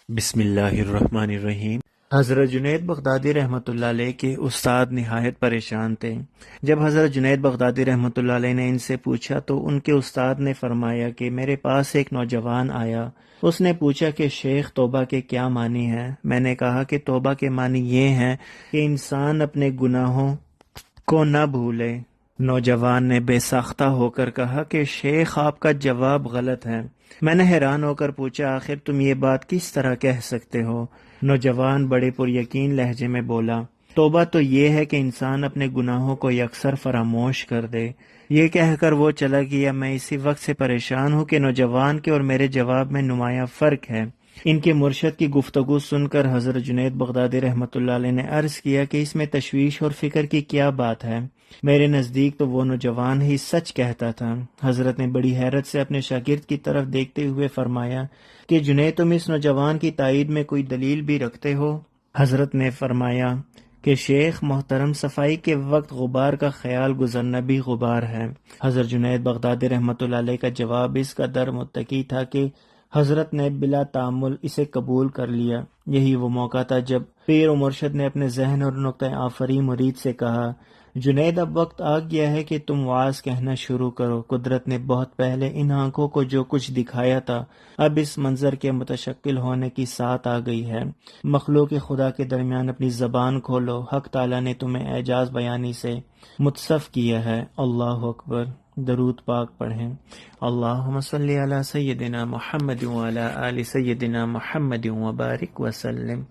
بسم اللہ الرحمن الرحیم۔ حضرت جنید بغدادی رحمۃ اللہ علیہ کے استاد نہایت پریشان تھے۔ جب حضرت جنید بغدادی رحمۃ اللہ علیہ نے ان سے پوچھا تو ان کے استاد نے فرمایا کہ میرے پاس ایک نوجوان آیا، اس نے پوچھا کہ شیخ توبہ کے کیا معنی ہیں؟ میں نے کہا کہ توبہ کے معنی یہ ہیں کہ انسان اپنے گناہوں کو نہ بھولے۔ نوجوان نے بے ساختہ ہو کر کہا کہ شیخ آپ کا جواب غلط ہے۔ میں نے حیران ہو کر پوچھا آخر تم یہ بات کس طرح کہہ سکتے ہو؟ نوجوان بڑے پر یقین لہجے میں بولا، توبہ تو یہ ہے کہ انسان اپنے گناہوں کو یکسر فراموش کر دے۔ یہ کہہ کر وہ چلا گیا۔ میں اسی وقت سے پریشان ہوں کہ نوجوان کے اور میرے جواب میں نمایاں فرق ہے۔ ان کے مرشد کی گفتگو سن کر حضرت جنید بغدادی رحمۃ اللہ علیہ نے عرض کیا کہ اس میں تشویش اور فکر کی کیا بات ہے؟ میرے نزدیک تو وہ نوجوان ہی سچ کہتا تھا۔ حضرت نے بڑی حیرت سے اپنے شاگرد کی طرف دیکھتے ہوئے فرمایا کہ جنید تم اس نوجوان کی تائید میں کوئی دلیل بھی رکھتے ہو؟ حضرت نے فرمایا کہ شیخ محترم، صفائی کے وقت غبار کا خیال گزرنا بھی غبار ہے۔ حضرت جنید بغدادی رحمۃ اللہ علیہ کا جواب اس قدر متقی تھا کہ حضرت نے بلا تعامل اسے قبول کر لیا۔ یہی وہ موقع تھا جب پیر و مرشد نے اپنے ذہن اور نقطہ آفری مرید سے کہا، جنید اب وقت آ گیا ہے کہ تم واعظ کہنا شروع کرو۔ قدرت نے بہت پہلے ان آنکھوں کو جو کچھ دکھایا تھا، اب اس منظر کے متشکل ہونے کی ساتھ آ گئی ہے۔ مخلوق خدا کے درمیان اپنی زبان کھولو، حق تعالیٰ نے تمہیں اعجاز بیانی سے متصف کیا ہے۔ اللہ اکبر۔ درود پاک پڑھیں۔ اللہم صلی علی سیدنا محمد وعلی آل سیدنا محمد وبارک وسلم۔